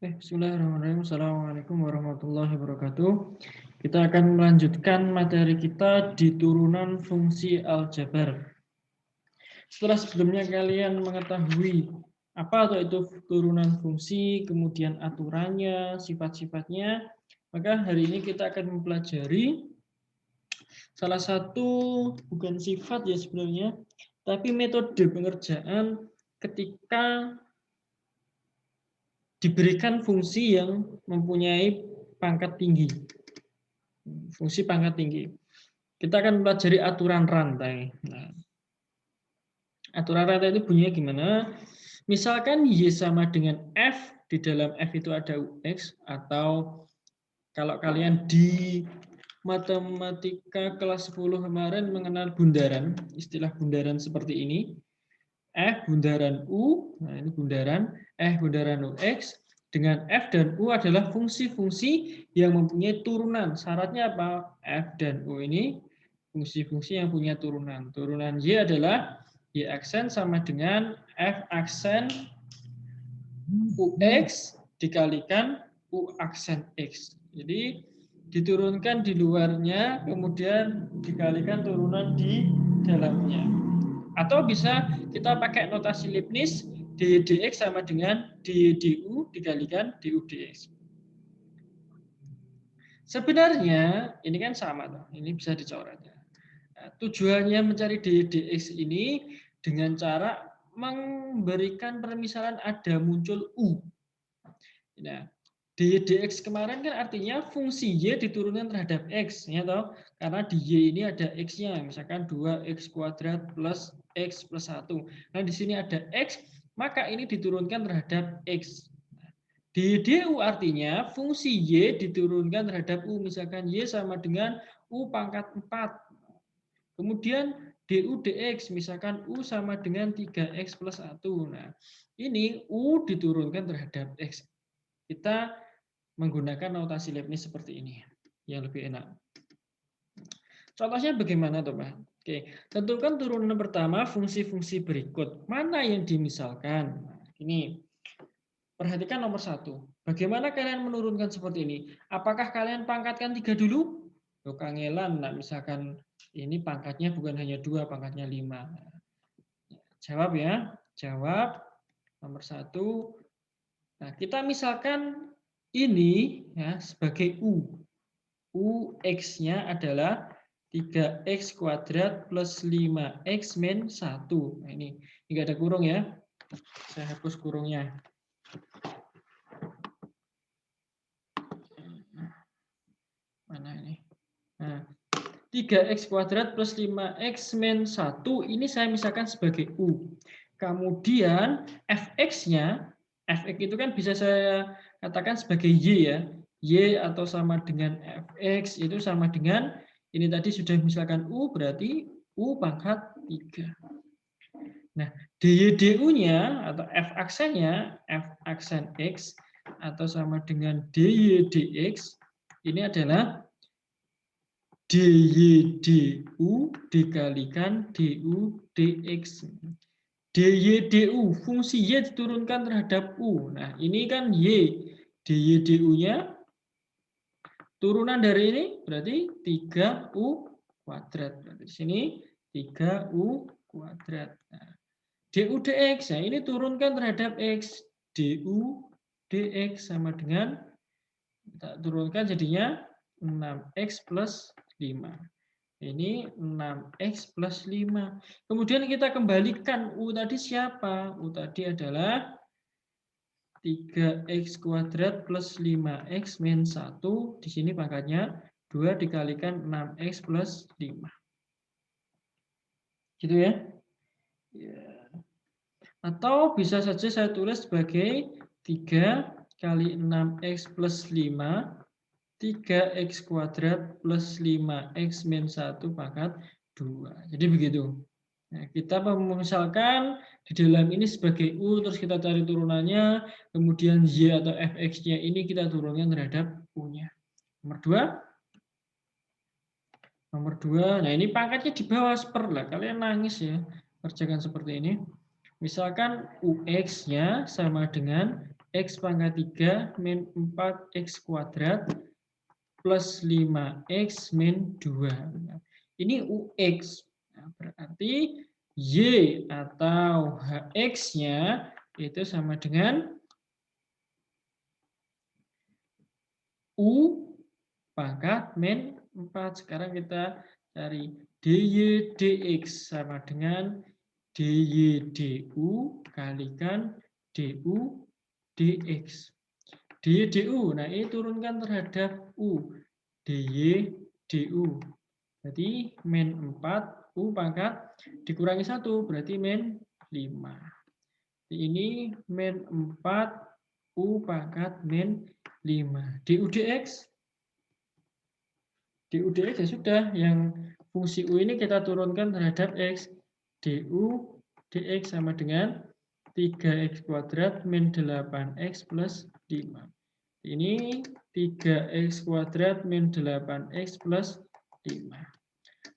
Bismillahirrahmanirrahim. Assalamualaikum warahmatullahi wabarakatuh. Kita akan melanjutkan materi kita di turunan fungsi aljabar. Setelah sebelumnya kalian mengetahui apa itu turunan fungsi, kemudian aturannya, sifat-sifatnya, maka hari ini kita akan mempelajari salah satu, bukan sifat ya sebenarnya, tapi metode pengerjaan ketika diberikan fungsi yang mempunyai pangkat tinggi. Fungsi pangkat tinggi. Kita akan pelajari aturan rantai. Nah, aturan rantai itu bunyinya gimana? Misalkan Y sama dengan F, di dalam F itu ada UX, atau kalau kalian di matematika kelas 10 kemarin mengenal bundaran, istilah bundaran seperti ini. F bundaran U, nah ini bundaran, F bundaran UX, dengan F dan U adalah fungsi-fungsi yang mempunyai turunan. Syaratnya apa? F dan U ini fungsi-fungsi yang punya turunan. Turunan Y adalah Y aksen sama dengan F aksen UX dikalikan U aksen X. Jadi diturunkan di luarnya, kemudian dikalikan turunan di dalamnya. Atau bisa kita pakai notasi Leibniz, dx sama dengan du dikalikan du dx. Sebenarnya ini kan sama, ini bisa dicoret. Nah, tujuannya mencari dx ini dengan cara memberikan permisalan ada muncul u. Nah, dx kemarin kan artinya fungsi y diturunkan terhadap x, ya toh? Karena di y ini ada x-nya, misalkan 2x kuadrat plus x plus 1. Nah, di sini ada x, maka ini diturunkan terhadap x. Di du artinya fungsi y diturunkan terhadap u, misalkan y sama dengan u pangkat 4. Kemudian du dx, misalkan u sama dengan 3x plus 1. Nah, ini u diturunkan terhadap x. Kita menggunakan notasi Leibniz seperti ini, yang lebih enak. Contohnya bagaimana, Pak? Oke, tentukan turunan pertama fungsi-fungsi berikut. Mana yang dimisalkan? Nah, ini, perhatikan nomor 1. Bagaimana kalian menurunkan seperti ini? Apakah kalian pangkatkan 3 dulu? Loh, kangelan, nah, misalkan ini pangkatnya bukan hanya 2, pangkatnya 5. Jawab ya, jawab nomor 1. Nah, kita misalkan ini ya sebagai U. UX-nya adalah 3x kuadrat plus 5x min 1. Nah, ini enggak ada kurung ya. Saya hapus kurungnya. Mana ini? Nah, 3x kuadrat plus 5x min 1 ini saya misalkan sebagai U. Kemudian fx-nya, fx itu kan bisa saya katakan sebagai y ya. Y atau sama dengan fx itu sama dengan, ini tadi sudah misalkan U, berarti U pangkat 3. Nah, dy du-nya atau f aksennya, f aksen x atau sama dengan dy dx, ini adalah dy du dikalikan du dx. dy du, fungsi y diturunkan terhadap u. Nah, ini kan y. dy du-nya turunan dari ini berarti 3u kuadrat. Berarti di sini 3u kuadrat. Nah, du dx, nah ini turunkan terhadap x. Du dx sama dengan, kita turunkan jadinya 6x plus 5. Ini 6x plus 5. Kemudian kita kembalikan U tadi siapa? U tadi adalah 3x kuadrat plus 5x min 1. Di sini pangkatnya 2 dikalikan 6x plus 5. Gitu ya? Atau bisa saja saya tulis sebagai 3 kali 6x plus 5, 3x kuadrat plus 5x min 1 pangkat 2. Jadi begitu. Nah, kita misalkan di dalam ini sebagai U, terus kita cari turunannya, kemudian Y atau fx-nya ini kita turunkan terhadap U-nya. Nomor 2. Nomor 2, nah ini pangkatnya di bawah seper lah. Kalian nangis ya, kerjakan seperti ini. Misalkan UX-nya sama dengan X pangkat 3 min 4X kuadrat plus 5X min 2. Nah, ini UX. Nah, berarti Y atau HX-nya itu sama dengan U pangkat min 4. Sekarang kita cari DY DX sama dengan DY DU kalikan DU DX. DY DU, nah ini turunkan terhadap U. DY DU. Berarti min 4 U pangkat dikurangi 1 berarti min 5. Ini min 4 U pangkat min 5. DU DX. DU DX ya sudah, yang fungsi U ini kita turunkan terhadap X. DU DX sama dengan 3X kuadrat min 8X plus 5. Ini 3X kuadrat min 8X plus 5.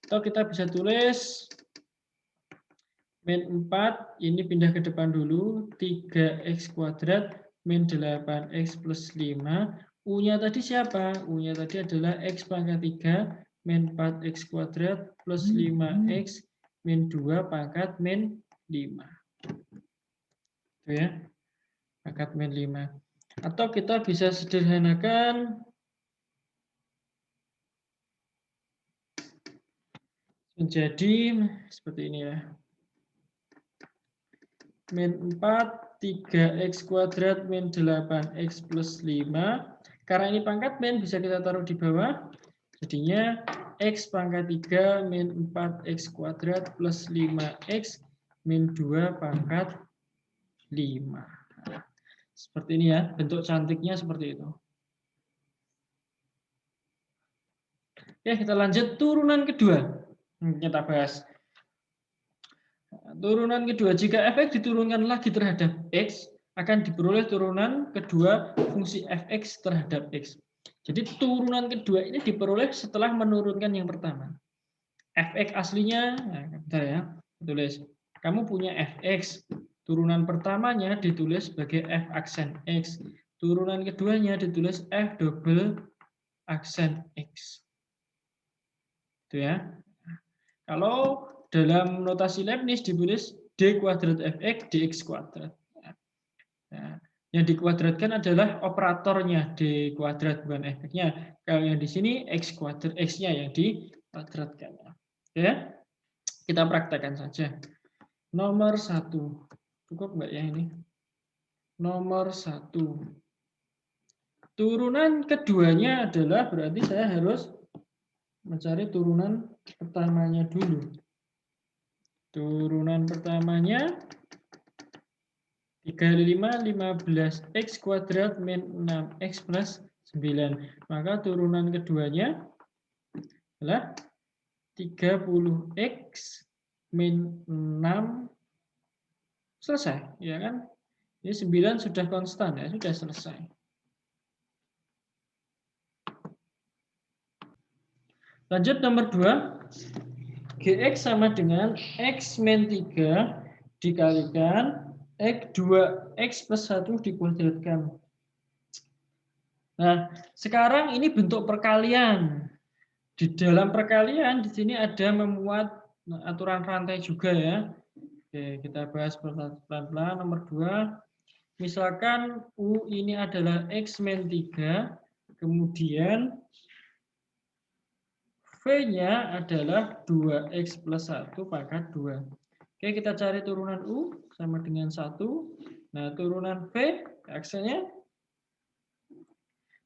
Atau kita bisa tulis min 4, ini pindah ke depan dulu, 3X kuadrat min 8X plus 5. U-nya tadi siapa? U-nya tadi adalah X pangkat 3 min 4X kuadrat plus 5X min 2 pangkat min 5. Itu ya, pangkat min 5. Atau kita bisa sederhanakan menjadi seperti ini ya. Min 4, 3X kuadrat min 8X plus 5. Karena ini pangkat min, bisa kita taruh di bawah. Jadinya X pangkat 3 min 4X kuadrat plus 5X min 2 pangkat 5. Nah, seperti ini ya, bentuk cantiknya seperti itu. Ya, kita lanjut turunan kedua. Kita bahas. Turunan kedua, jika fx diturunkan lagi terhadap x, akan diperoleh turunan kedua fungsi fx terhadap x. Jadi turunan kedua ini diperoleh setelah menurunkan yang pertama. Fx aslinya, nah, bentar ya, tulis. Kamu punya fx, turunan pertamanya ditulis sebagai f aksen x. Turunan keduanya ditulis f double aksen x. Itu ya. Kalau dalam notasi Leibniz ditulis d kuadrat fx dx kuadrat. Nah, yang dikuadratkan adalah operatornya d kuadrat bukan fx-nya. Kalau yang di sini x kuadrat, x-nya yang dikuadratkan. Ya, kita praktekkan saja. Nomor 1, cukup nggak ya ini? Nomor 1, turunan keduanya adalah berarti saya harus mencari turunan pertamanya dulu. Turunan pertamanya 3 kali 5, 15x kuadrat min 6x plus 9. Maka turunan keduanya adalah 30x min 6. Selesai, ya kan? Ini 9 sudah konstan, ya sudah selesai. Lanjut nomor 2. Gx sama dengan x min 3 dikalikan x 2x plus 1 dikuadratkan. Nah, sekarang ini bentuk perkalian. Di dalam perkalian di sini ada memuat aturan rantai juga ya. Oke, kita bahas pelan-pelan. Nomor 2, misalkan U ini adalah x min 3, kemudian V-nya adalah 2x plus 1 pangkat 2. Oke, kita cari turunan U sama dengan 1. Nah, turunan V, aksennya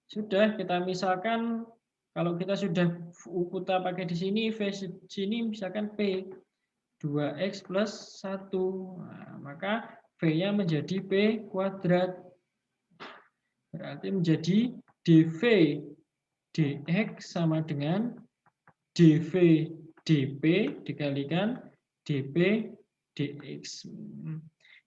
sudah kita misalkan, kalau kita sudah U putar pakai di sini, V sini misalkan P 2x plus 1. Nah, maka V-nya menjadi P kuadrat. Berarti menjadi dV dx sama dengan dV dP dikalikan dP dx.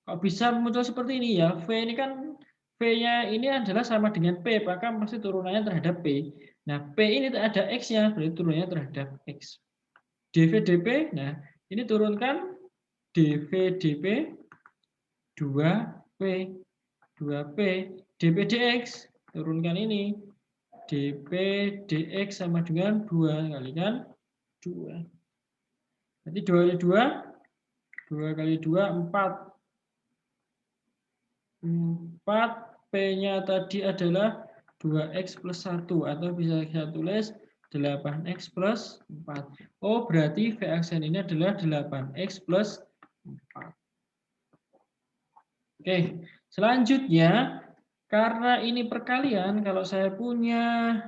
Kok bisa muncul seperti ini ya? V ini kan V-nya ini adalah sama dengan P, maka pasti turunannya terhadap P. Nah, P ini ada X-nya, berarti turunannya terhadap X. dV dP, nah ini turunkan dV dP 2P. 2P. dP dx, turunkan ini. dP dx sama dengan 2 kalikan 2. Berarti 2 kali 2, 2 kali 2, 4. 4, P-nya tadi adalah 2X plus 1. Atau bisa kita tulis 8X plus 4. Oh, berarti V aksen ini adalah 8X plus 4. Oke, selanjutnya, karena ini perkalian, kalau saya punya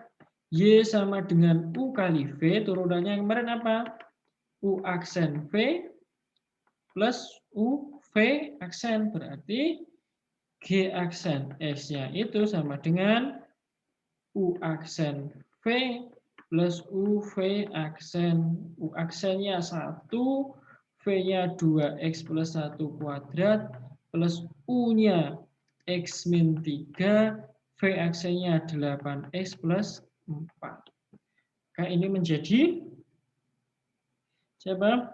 Y sama dengan U kali V, turunannya kemarin apa? U aksen V plus U V aksen. Berarti G aksen X-nya itu sama dengan U aksen V plus U V aksen. U aksennya 1, V-nya 2X plus 1 kuadrat, plus U-nya X min 3, V aksennya 8X plus 4. Maka ini menjadi siapa?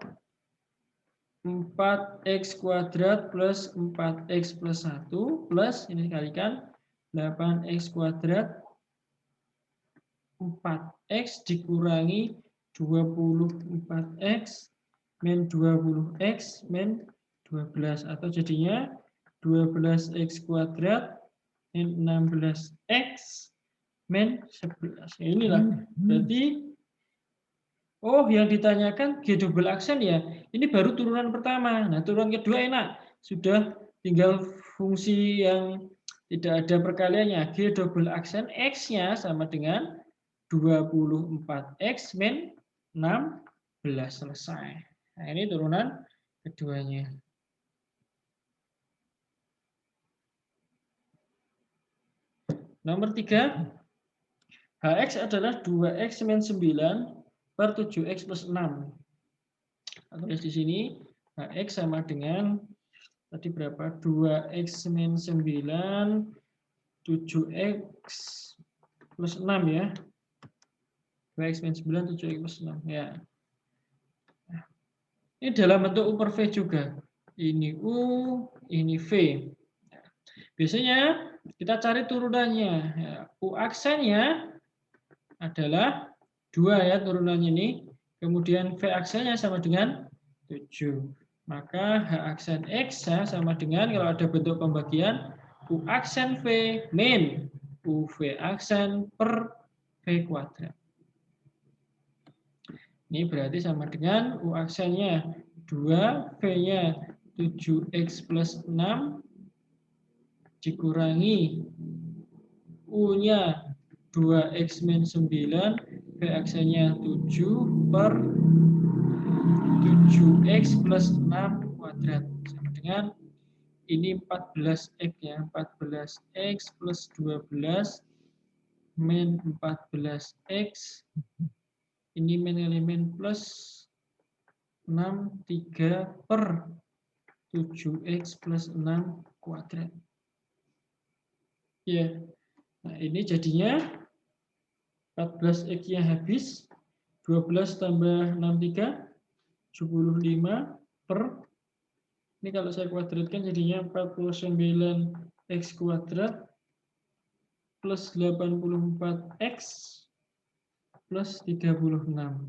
4X kuadrat plus 4X plus 1 plus, ini dikalikan 8X kuadrat 4X dikurangi 24X min 20X min 12. Atau jadinya 12X kuadrat min 16X min 11. Inilah berarti, oh, yang ditanyakan G double aksen ya. Ini baru turunan pertama. Nah, turunan kedua enak. Sudah tinggal fungsi yang tidak ada perkaliannya. G double aksen X-nya sama dengan 24X min 16. Selesai. Nah, ini turunan keduanya. Nomor 3. HX adalah 2X min 9 per 7X plus 6. Tulis di sini HX sama dengan tadi berapa? 2X min 9, 7X plus 6 ya. 2X min 9, 7X plus 6 ya. Ini dalam bentuk U per V juga. Ini U, ini V. Biasanya kita cari turunannya. U aksennya adalah 2 ya turunannya ini. Kemudian V aksennya sama dengan 7. Maka H aksen X sama dengan, kalau ada bentuk pembagian, U aksen V min UV aksen per V kuadrat. Ini berarti sama dengan U aksennya 2, V-nya 7X plus 6, dikurangi U-nya 2X min 9, V aksennya 7 per 7X plus 6 kuadrat. Sama dengan ini 14X ya, 14X plus 12 min 14X. Ini min elemen plus 6, 3 per 7X plus 6 kuadrat. Ya, nah ini jadinya 14X-nya habis, 12 tambah 63, 75 per, ini kalau saya kuadratkan jadinya 49X kuadrat plus 84X plus 36. Nah,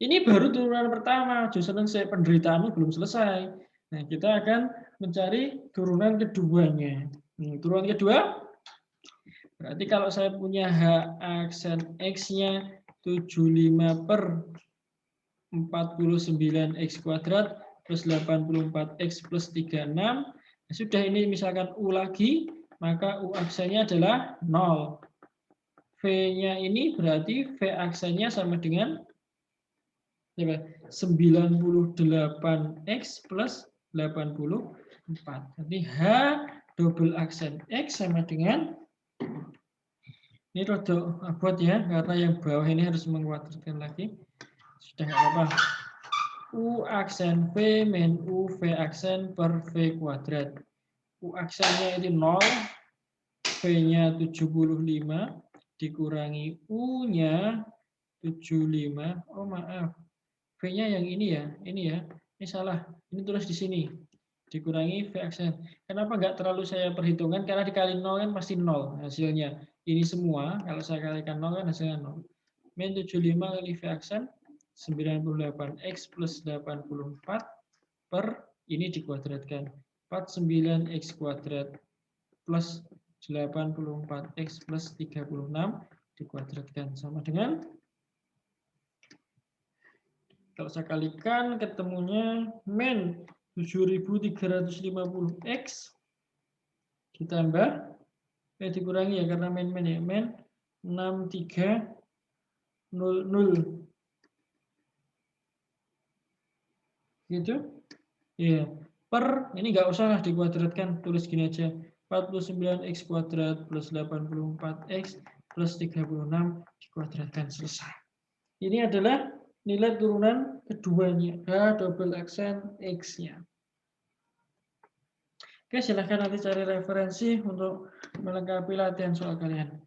ini baru turunan pertama, justru saya penderitaannya belum selesai. Nah, kita akan mencari turunan keduanya. Turunan kedua, berarti kalau saya punya H aksen X-nya 75 per 49X kuadrat plus 84X plus 36. Nah, sudah ini misalkan U lagi, maka U aksennya adalah 0. V-nya ini berarti V aksennya sama dengan 98X plus 84. Jadi H double aksen X sama dengan, ini rada abot ya, karena yang bawah ini harus menguadratkan lagi. Sudah nggak apa-apa. U aksen V min U V aksen per V kuadrat. U aksennya itu 0, V-nya 75, dikurangi U-nya 75. Oh maaf, V-nya yang ini ya, ini salah. Ini tulis di sini. dikurangi V aksen. Kenapa nggak terlalu saya perhitungkan? Karena dikali 0 kan pasti 0 hasilnya. Ini semua, kalau saya kalikan 0 kan hasilnya 0. Min 75 kali V aksen, 98X plus 84 per, ini dikuadratkan. 49X kuadrat plus 84X plus 36 dikuadratkan. Sama dengan, kalau saya kalikan ketemunya min 7350X ditambah dikurangi ya karena min ya, min 6300 gitu ya, per ini nggak usah lah dikuadratkan, tulis gini aja, 49x kuadrat plus 84x plus 36 dikuadratkan, selesai. Ini adalah nilai turunan keduanya, H double aksen X-nya. Oke, silahkan nanti cari referensi untuk melengkapi latihan soal kalian.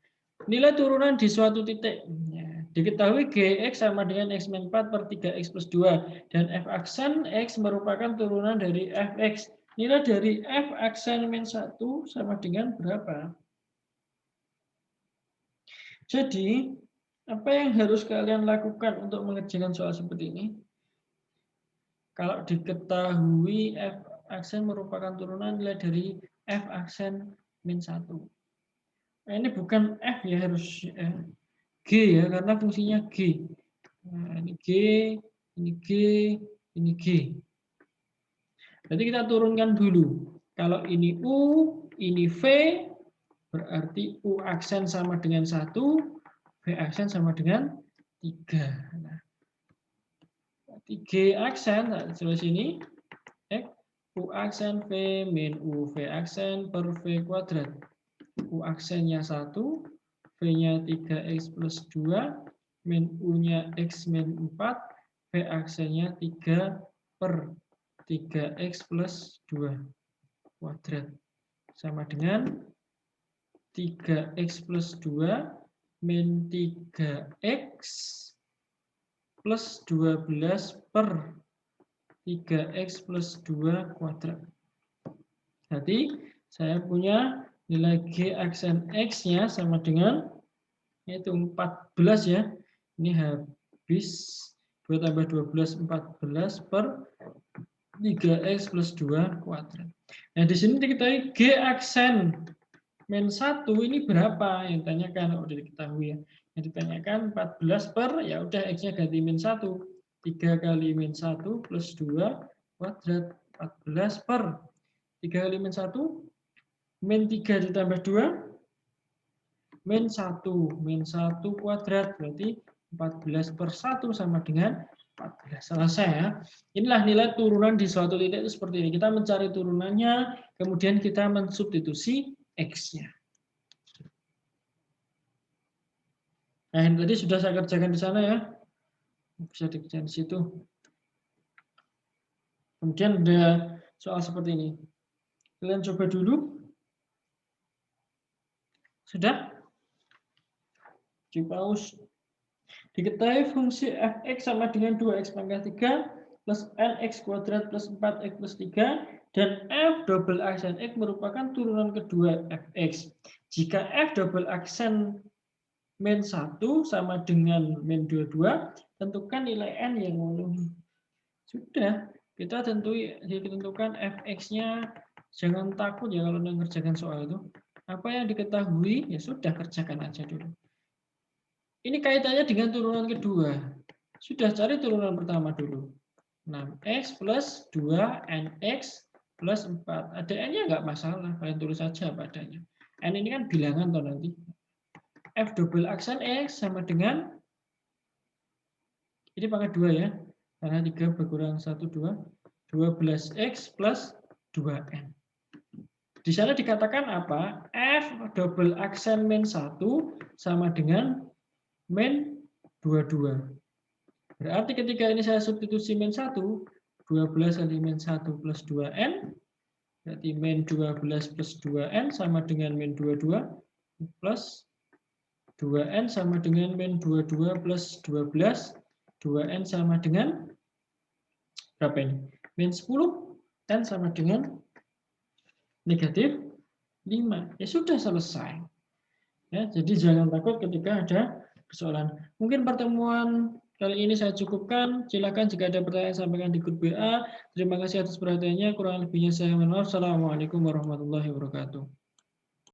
Nilai turunan di suatu titik. Ya, diketahui Gx sama dengan X min 4 per 3X plus 2. Dan F aksen X merupakan turunan dari Fx. Nilai dari F aksen min 1 sama dengan berapa? Jadi, apa yang harus kalian lakukan untuk mengerjakan soal seperti ini? Kalau diketahui F aksen merupakan turunan nilai dari F aksen min 1. Nah, ini bukan F ya, harus G ya, karena fungsinya G. Nah, ini G, ini G, ini G. Jadi kita turunkan dulu. Kalau ini U, ini V, berarti U aksen sama dengan 1, V aksen sama dengan 3. Nah, G aksen, nah, sebelah sini, U aksen V min U V aksen per V kuadrat. U aksennya 1, V-nya 3X plus 2, min U-nya X min 4, V aksennya 3 per 3X plus 2 kuadrat. Sama dengan 3X plus 2 min 3X plus 12 per 3X plus 2 kuadrat. Jadi saya punya nilai G aksen X-nya sama dengan yaitu 14 ya. Ini habis 2 tambah 12, 14 per 3X plus 2 kuadrat. Nah, di sini diketahui G aksen min 1 ini berapa? Yang ditanyakan, udah diketahui ya. Yang ditanyakan 14 per, ya udah X-nya ganti min 1. 3 kali min 1 plus 2 kuadrat. 14 per 3 kali min 1, min 3 ditambah 2, min 1. Min 1 kuadrat, berarti 14 per 1 sama dengan 14. Selesai ya. Inilah nilai turunan di suatu titik itu seperti ini. Kita mencari turunannya, kemudian kita mensubstitusi X-nya. Nah, ini tadi sudah saya kerjakan di sana ya. Bisa dikerjakan di situ. Kemudian ada soal seperti ini. Kalian coba dulu. Sudah? Di pause. Diketahui fungsi fx sama dengan 2x pangkat 3 plus nx kuadrat plus 4x plus 3 dan f double aksen x merupakan turunan kedua fx. Jika f double aksen min 1 sama dengan min 22, tentukan nilai n yang memenuhi. Sudah, kita tentukan fx-nya. Jangan takut ya kalau mengerjakan soal itu. Apa yang diketahui, ya sudah kerjakan aja dulu. Ini kaitannya dengan turunan kedua. Sudah cari turunan pertama dulu. 6x plus 2nx plus 4. Ada n-nya nggak masalah, kalian tulis saja apa adanya. N ini kan bilangan toh nanti. F double aksen x sama dengan, ini pangkat 2 ya, karena 3 berkurang 1, 2, 12x plus 2n. Di sana dikatakan apa? F double aksen min 1 sama dengan min 22. Berarti ketika ini saya substitusi min 1, 12 kali min 1 plus 2n, berarti min 12 plus 2n sama dengan min 22 plus 2n sama dengan min 22 plus 12, 2n sama dengan berapa ini? Min 10, N sama dengan negatif 5. Ya sudah selesai. Ya, jadi jangan takut ketika ada persoalan. Mungkin pertemuan kali ini saya cukupkan. Silakan jika ada pertanyaan sampaikan di grup WA. Terima kasih atas perhatiannya. Kurang lebihnya saya mohon maaf. Assalamualaikum warahmatullahi wabarakatuh.